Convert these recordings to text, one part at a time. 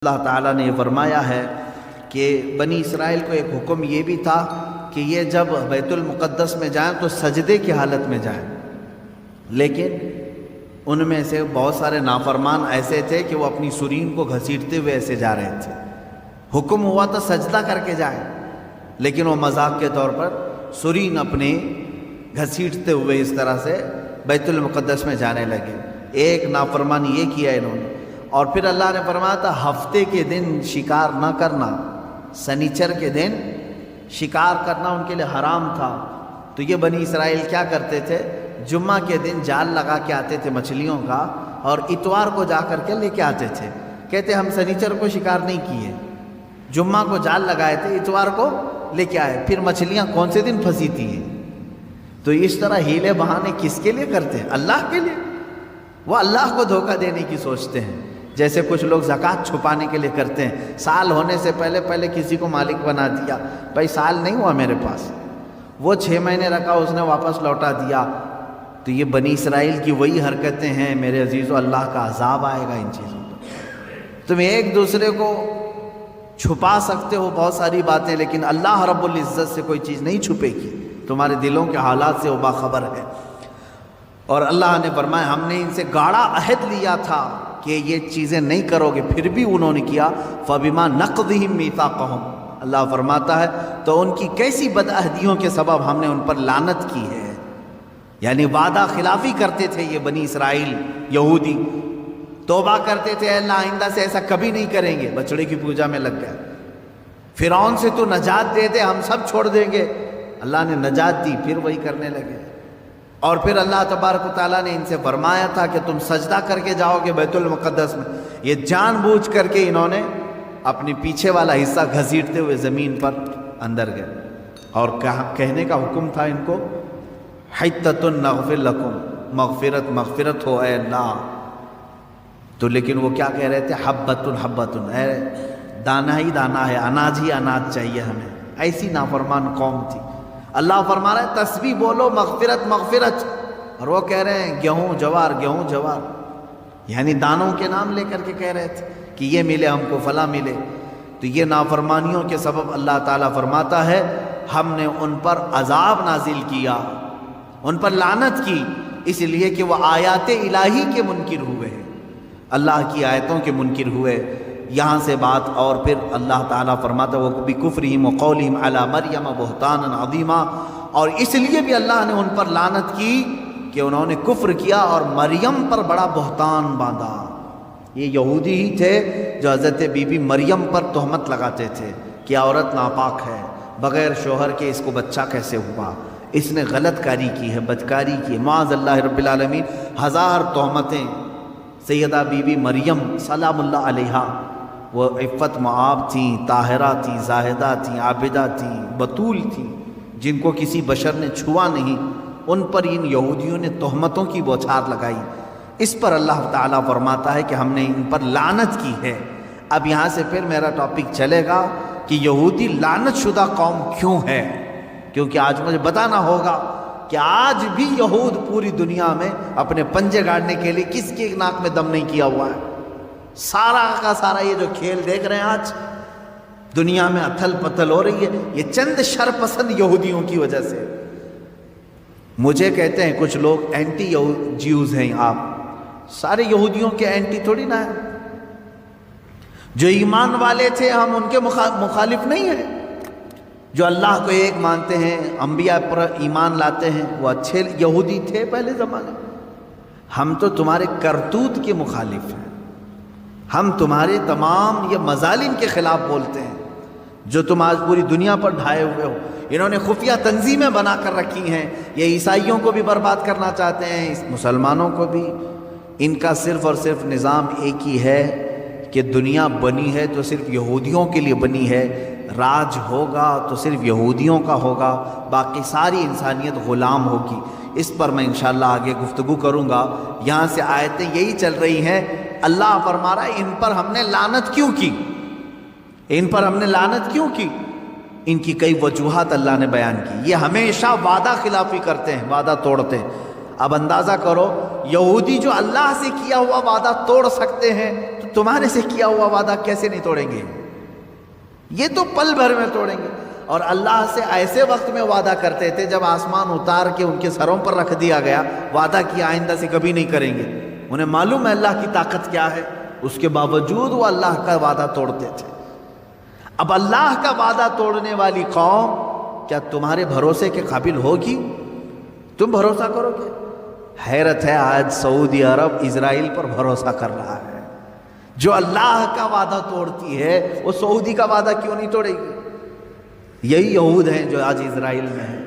اللہ تعالیٰ نے یہ فرمایا ہے کہ بنی اسرائیل کو ایک حکم یہ بھی تھا کہ یہ جب بیت المقدس میں جائیں تو سجدے کی حالت میں جائیں، لیکن ان میں سے بہت سارے نافرمان ایسے تھے کہ وہ اپنی سرین کو گھسیٹتے ہوئے ایسے جا رہے تھے۔ حکم ہوا تو سجدہ کر کے جائیں، لیکن وہ مذاق کے طور پر سرین اپنی گھسیٹتے ہوئے اس طرح سے بیت المقدس میں جانے لگے۔ ایک نافرمانی یہ کیا انہوں نے، اور پھر اللہ نے فرمایا تھا ہفتے کے دن شکار نہ کرنا، سنیچر کے دن شکار کرنا ان کے لیے حرام تھا۔ تو یہ بنی اسرائیل کیا کرتے تھے، جمعہ کے دن جال لگا کے آتے تھے مچھلیوں کا، اور اتوار کو جا کر کے لے کے آتے تھے۔ کہتے ہم سنیچر کو شکار نہیں کیے، جمعہ کو جال لگائے تھے، اتوار کو لے کے آئے، پھر مچھلیاں کون سے دن پھنسی تھی ہیں۔ تو اس طرح ہیلے بہانے کس کے لیے کرتے ہیں؟ اللہ کے لیے۔ وہ اللہ کو دھوکہ دینے کی سوچتے ہیں، جیسے کچھ لوگ زکوٰۃ چھپانے کے لیے کرتے ہیں۔ سال ہونے سے پہلے کسی کو مالک بنا دیا، بھائی سال نہیں ہوا میرے پاس، وہ 6 مہینے رکھا، اس نے واپس لوٹا دیا۔ تو یہ بنی اسرائیل کی وہی حرکتیں ہیں میرے عزیزو، اللہ کا عذاب آئے گا ان چیزوں پر۔ تم ایک دوسرے کو چھپا سکتے ہو بہت ساری باتیں، لیکن اللہ رب العزت سے کوئی چیز نہیں چھپے گی، تمہارے دلوں کے حالات سے وہ باخبر ہے۔ اور اللہ نے فرمایا ہم نے ان سے گاڑا عہد لیا تھا کہ یہ چیزیں نہیں کرو گے، پھر بھی انہوں نے کیا۔ فَبِمَا نَقْضِهِمْ مِيثَاقَهُمْ، اللہ فرماتا ہے تو ان کی کیسی بدعہدیوں کے سبب ہم نے ان پر لعنت کی ہے۔ یعنی وعدہ خلافی کرتے تھے یہ بنی اسرائیل یہودی، توبہ کرتے تھے اللہ آئندہ سے ایسا کبھی نہیں کریں گے، بچڑے کی پوجا میں لگ گئے۔ فرعون سے تو نجات دے دے ہم سب چھوڑ دیں گے، اللہ نے نجات دی، پھر وہی کرنے لگے۔ اور پھر اللہ تبارک و تعالیٰ نے ان سے فرمایا تھا کہ تم سجدہ کر کے جاؤ گے بیت المقدس میں، یہ جان بوجھ کر کے انہوں نے اپنی پیچھے والا حصہ گھسیٹتے ہوئے زمین پر اندر گئے، اور کہنے کا حکم تھا ان کو حِتَّةٌ نَغْفِرْ لَكُمْ، مغفرت ہو اے اللہ۔ تو لیکن وہ کیا کہہ رہے تھے، حبۃ، اے دانہ ہی دانہ ہے، اناج ہی اناج چاہیے ہمیں۔ ایسی نافرمان قوم تھی۔ اللہ فرما رہا ہے تسبیح بولو مغفرت، اور وہ کہہ رہے ہیں گیہوں جوار، یعنی دانوں کے نام لے کر کے کہہ رہے تھے کہ یہ ملے ہم کو، فلاں ملے۔ تو یہ نافرمانیوں کے سبب اللہ تعالیٰ فرماتا ہے ہم نے ان پر عذاب نازل کیا، ان پر لعنت کی، اس لیے کہ وہ آیات الہی کے منکر ہوئے، اللہ کی آیتوں کے منکر ہوئے۔ یہاں سے بات، اور پھر اللہ تعالیٰ فرماتا ہے وَبِكُفْرِهِمْ وَقَوْلِهِمْ عَلَى مَرْيَمَ بُهْتَانًا عَظِيمًا، اور اس لیے بھی اللہ نے ان پر لعنت کی کہ انہوں نے کفر کیا اور مریم پر بڑا بہتان باندھا۔ یہ یہودی ہی تھے جو حضرت بی بی مریم پر تہمت لگاتے تھے کہ عورت ناپاک ہے، بغیر شوہر کے اس کو بچہ کیسے ہوا، اس نے غلط کاری کی ہے، بدکاری کی ہے، معاذ اللہ رب العالمین۔ 1000 تہمتیں سیدہ بی بی مریم سلام اللہ علیہا، وہ عفت معاب تھیں، طاہرہ تھیں، زاہدہ تھیں، عابدہ تھیں، بطول تھیں، جن کو کسی بشر نے چھوا نہیں، ان پر ان یہودیوں نے تہمتوں کی بوچھار لگائی۔ اس پر اللہ تعالیٰ فرماتا ہے کہ ہم نے ان پر لعنت کی ہے۔ اب یہاں سے پھر میرا ٹاپک چلے گا کہ یہودی لعنت شدہ قوم کیوں ہے، کیونکہ آج مجھے بتانا ہوگا کہ آج بھی یہود پوری دنیا میں اپنے پنجے گاڑنے کے لیے کس کی ناک میں دم نہیں کیا ہوا ہے۔ سارا کا سارا یہ جو کھیل دیکھ رہے ہیں آج دنیا میں اتھل پتھل ہو رہی ہے، یہ چند شرپسند یہودیوں کی وجہ سے۔ مجھے کہتے ہیں کچھ لوگ اینٹی جیوز ہیں، آپ سارے یہودیوں کے اینٹی تھوڑی نہ ہیں، جو ایمان والے تھے ہم ان کے مخالف نہیں ہیں، جو اللہ کو ایک مانتے ہیں، انبیاء پر ایمان لاتے ہیں، وہ اچھے یہودی تھے پہلے زمانے میں۔ ہم تو تمہارے کرتوت کے مخالف ہیں، ہم تمہارے تمام یہ مظالم کے خلاف بولتے ہیں جو تم آج پوری دنیا پر ڈھائے ہوئے ہو۔ انہوں نے خفیہ تنظیمیں بنا کر رکھی ہیں، یہ عیسائیوں کو بھی برباد کرنا چاہتے ہیں، مسلمانوں کو بھی۔ ان کا صرف اور صرف نظام ایک ہی ہے کہ دنیا بنی ہے تو صرف یہودیوں کے لیے بنی ہے، راج ہوگا تو صرف یہودیوں کا ہوگا، باقی ساری انسانیت غلام ہوگی۔ اس پر میں انشاءاللہ آگے گفتگو کروں گا۔ یہاں سے آیتیں یہی چل رہی ہیں، اللہ فرما رہا ہے ان پر ہم نے لعنت کیوں کی، ان پر ہم نے لعنت کیوں کی۔ ان کی کئی وجوہات اللہ نے بیان کی۔ یہ ہمیشہ وعدہ خلافی کرتے ہیں، وعدہ توڑتے ہیں۔ اب اندازہ کرو یہودی جو اللہ سے کیا ہوا وعدہ توڑ سکتے ہیں تو تمہارے سے کیا ہوا وعدہ کیسے نہیں توڑیں گے؟ یہ تو پل بھر میں توڑیں گے۔ اور اللہ سے ایسے وقت میں وعدہ کرتے تھے جب آسمان اتار کے ان کے سروں پر رکھ دیا گیا، وعدہ کیا آئندہ سے کبھی نہیں کریں گے۔ انہیں معلوم ہے اللہ کی طاقت کیا ہے، اس کے باوجود وہ اللہ کا وعدہ توڑتے تھے۔ اب اللہ کا وعدہ توڑنے والی قوم کیا تمہارے بھروسے کے قابل ہوگی؟ تم بھروسہ کرو گے؟ حیرت ہے، آج سعودی عرب اسرائیل پر بھروسہ کر رہا ہے۔ جو اللہ کا وعدہ توڑتی ہے وہ سعودی کا وعدہ کیوں نہیں توڑے گی؟ یہی یہود ہیں جو آج اسرائیل میں ہیں۔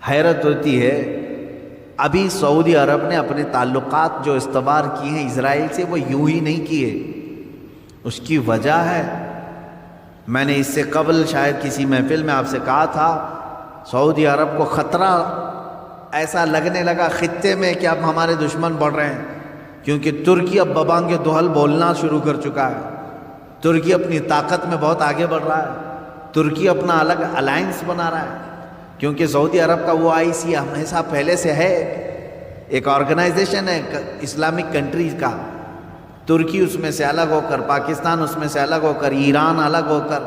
حیرت ہوتی ہے، ابھی سعودی عرب نے اپنے تعلقات جو استوار کیے ہیں اسرائیل سے وہ یوں ہی نہیں کیے۔ اس کی وجہ ہے، میں نے اس سے قبل شاید کسی محفل میں آپ سے کہا تھا، سعودی عرب کو خطرہ ایسا لگنے لگا خطے میں کہ اب ہمارے دشمن بڑھ رہے ہیں، کیونکہ ترکی اب ببانگ دہل بولنا شروع کر چکا ہے۔ ترکی اپنی طاقت میں بہت آگے بڑھ رہا ہے، ترکی اپنا الگ الائنس بنا رہا ہے، کیونکہ سعودی عرب کا وہ OIC ہمیشہ پہلے سے ہے، ایک آرگنائزیشن ہے اسلامک کنٹریز کا۔ ترکی اس میں سے الگ ہو کر، پاکستان اس میں سے الگ ہو کر، ایران الگ ہو کر،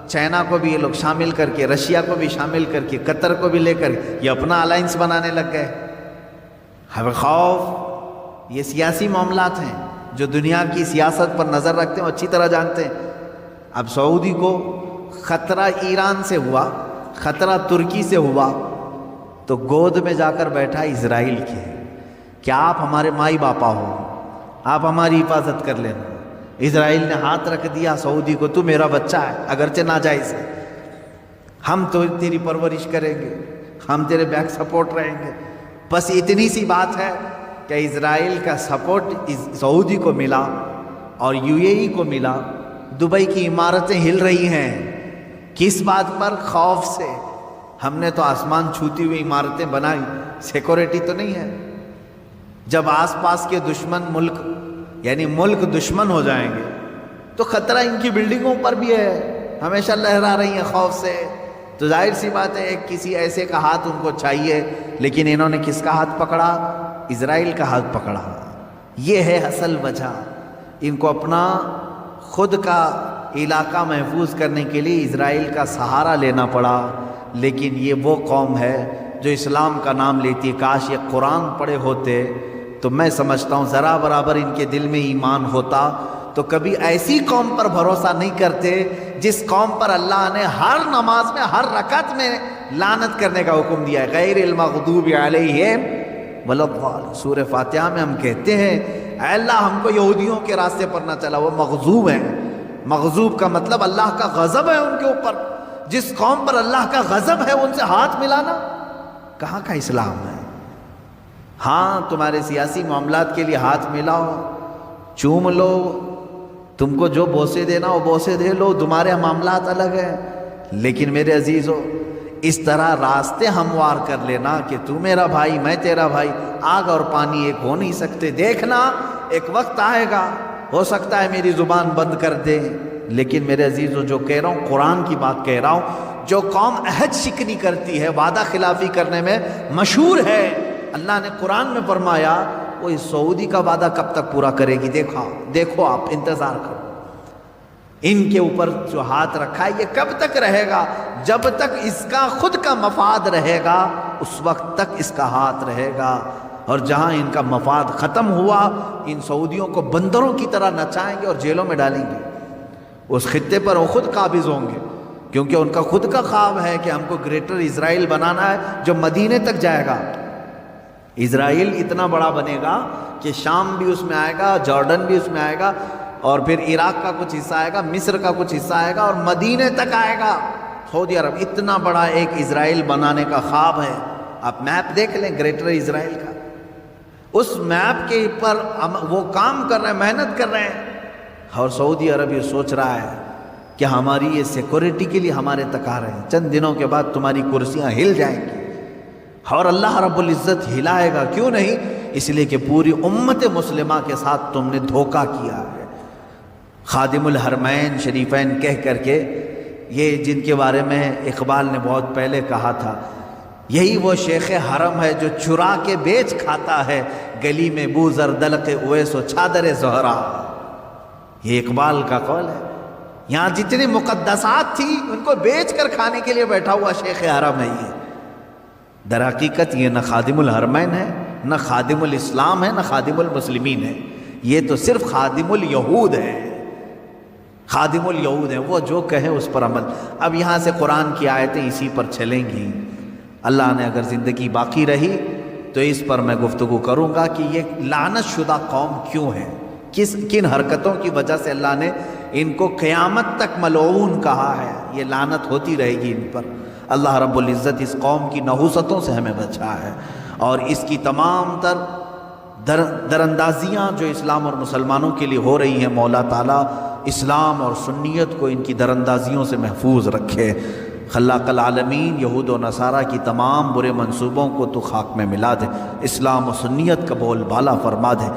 چائنا کو بھی یہ لوگ شامل کر کے، رشیا کو بھی شامل کر کے، قطر کو بھی لے کر یہ اپنا الائنس بنانے لگ گئے۔ ہمیں خوف، یہ سیاسی معاملات ہیں، جو دنیا کی سیاست پر نظر رکھتے ہیں اچھی طرح جانتے ہیں۔ اب سعودی کو خطرہ ایران سے ہوا، خطرہ ترکی سے ہوا، تو گود میں جا کر بیٹھا اسرائیل کے، کیا آپ ہمارے مائی باپا ہو، آپ ہماری حفاظت کر لینا۔ اسرائیل نے ہاتھ رکھ دیا سعودی کو، تو میرا بچہ ہے، اگرچہ ناجائز ہے، ہم تو تیری پرورش کریں گے، ہم تیرے بیک سپورٹ رہیں گے۔ بس اتنی سی بات ہے کہ اسرائیل کا سپورٹ سعودی کو ملا اور UAE کو ملا۔ دبئی کی عمارتیں ہل رہی ہیں، کس بات پر؟ خوف سے۔ ہم نے تو آسمان چھوتی ہوئی عمارتیں بنائی، سیکورٹی تو نہیں ہے۔ جب آس پاس کے دشمن ملک، یعنی ملک دشمن ہو جائیں گے تو خطرہ ان کی بلڈنگوں پر بھی ہے، ہمیشہ لہرا رہی ہیں خوف سے۔ تو ظاہر سی بات ہے کسی ایسے کا ہاتھ ان کو چاہیے، لیکن انہوں نے کس کا ہاتھ پکڑا؟ اسرائیل کا ہاتھ پکڑا۔ یہ ہے اصل وجہ، ان کو اپنا خود کا علاقہ محفوظ کرنے کے لیے اسرائیل کا سہارا لینا پڑا۔ لیکن یہ وہ قوم ہے جو اسلام کا نام لیتی ہے۔ کاش یہ قرآن پڑھے ہوتے تو میں سمجھتا ہوں ذرا برابر ان کے دل میں ایمان ہوتا تو کبھی ایسی قوم پر بھروسہ نہیں کرتے جس قوم پر اللہ نے ہر نماز میں، ہر رکعت میں لعنت کرنے کا حکم دیا ہے، غیر المغضوب علیہم ولا الضالین۔ سورہ فاتحہ میں ہم کہتے ہیں اے اللہ ہم کو یہودیوں کے راستے پر نہ چلا، وہ مغضوب ہیں۔ مغضوب کا مطلب اللہ کا غضب ہے ان کے اوپر۔ جس قوم پر اللہ کا غضب ہے ان سے ہاتھ ملانا کہاں کا اسلام ہے؟ ہاں تمہارے سیاسی معاملات کے لیے ہاتھ ملاؤ، چوم لو، تم کو جو بوسے دینا وہ بوسے دے لو، تمہارے معاملات الگ ہیں۔ لیکن میرے عزیزو، اس طرح راستے ہموار کر لینا کہ تو میرا بھائی میں تیرا بھائی، آگ اور پانی ایک ہو نہیں سکتے۔ دیکھنا ایک وقت آئے گا، ہو سکتا ہے میری زبان بند کر دے، لیکن میرے عزیزو جو کہہ رہا ہوں قرآن کی بات کہہ رہا ہوں۔ جو قوم عہد شکنی کرتی ہے، وعدہ خلافی کرنے میں مشہور ہے، اللہ نے قرآن میں فرمایا وہ اس سعودی کا وعدہ کب تک پورا کرے گی؟ دیکھو آپ انتظار کرو، ان کے اوپر جو ہاتھ رکھا ہے یہ کب تک رہے گا؟ جب تک اس کا خود کا مفاد رہے گا اس وقت تک اس کا ہاتھ رہے گا، اور جہاں ان کا مفاد ختم ہوا ان سعودیوں کو بندروں کی طرح نچائیں گے اور جیلوں میں ڈالیں گے۔ اس خطے پر وہ خود قابض ہوں گے، کیونکہ ان کا خود کا خواب ہے کہ ہم کو گریٹر اسرائیل بنانا ہے جو مدینے تک جائے گا۔ اسرائیل اتنا بڑا بنے گا کہ شام بھی اس میں آئے گا، جارڈن بھی اس میں آئے گا، اور پھر عراق کا کچھ حصہ آئے گا، مصر کا کچھ حصہ آئے گا، اور مدینے تک آئے گا۔ سعودی عرب اتنا بڑا ایک اسرائیل بنانے کا خواب ہے۔ آپ میپ دیکھ لیں گریٹر اسرائیل کا، اس میپ کے پر وہ کام کر رہے ہیں، محنت کر رہے ہیں، اور سعودی عرب یہ سوچ رہا ہے کہ ہماری یہ سیکورٹی کے لیے ہمارے تک آ رہے ہیں، چند دنوں کے بعد تمہاری کرسیاں ہل جائیں گی، اور اللہ رب العزت ہلائے گا۔ کیوں نہیں؟ اس لیے کہ پوری امت مسلمہ کے ساتھ تم نے دھوکہ کیا ہے۔ خادم الحرمین شریفین کہہ کر کے، یہ جن کے بارے میں اقبال نے بہت پہلے کہا تھا یہی وہ شیخ حرم ہے جو چرا کے بیچ کھاتا ہے گلی میں بو زردلق اویس و چادر زہرا. یہ اقبال کا قول ہے. یہاں جتنی مقدسات تھی ان کو بیچ کر کھانے کے لیے بیٹھا ہوا شیخ حرم ہے. یہ در حقیقت یہ نہ خادم الحرمین ہے، نہ خادم الاسلام ہے، نہ خادم المسلمین ہے. یہ تو صرف خادم الیہود ہے. خادم الیہود ہے، وہ جو کہے اس پر عمل. اب یہاں سے قرآن کی آیتیں اسی پر چلیں گی. اللہ نے اگر زندگی باقی رہی تو اس پر میں گفتگو کروں گا کہ یہ لعنت شدہ قوم کیوں ہے، کن حرکتوں کی وجہ سے اللہ نے ان کو قیامت تک ملعون کہا ہے. یہ لعنت ہوتی رہے گی ان پر. اللہ رب العزت اس قوم کی نحوستوں سے ہمیں بچا ہے، اور اس کی تمام تر دراندازیاں جو اسلام اور مسلمانوں کے لیے ہو رہی ہیں، مولا تعالیٰ اسلام اور سنیت کو ان کی دراندازیوں سے محفوظ رکھے. خلاق العالمین یہود و نصارہ کی تمام برے منصوبوں کو تو خاک میں ملا دے، اسلام و سنیت کا بول بالا فرما دے.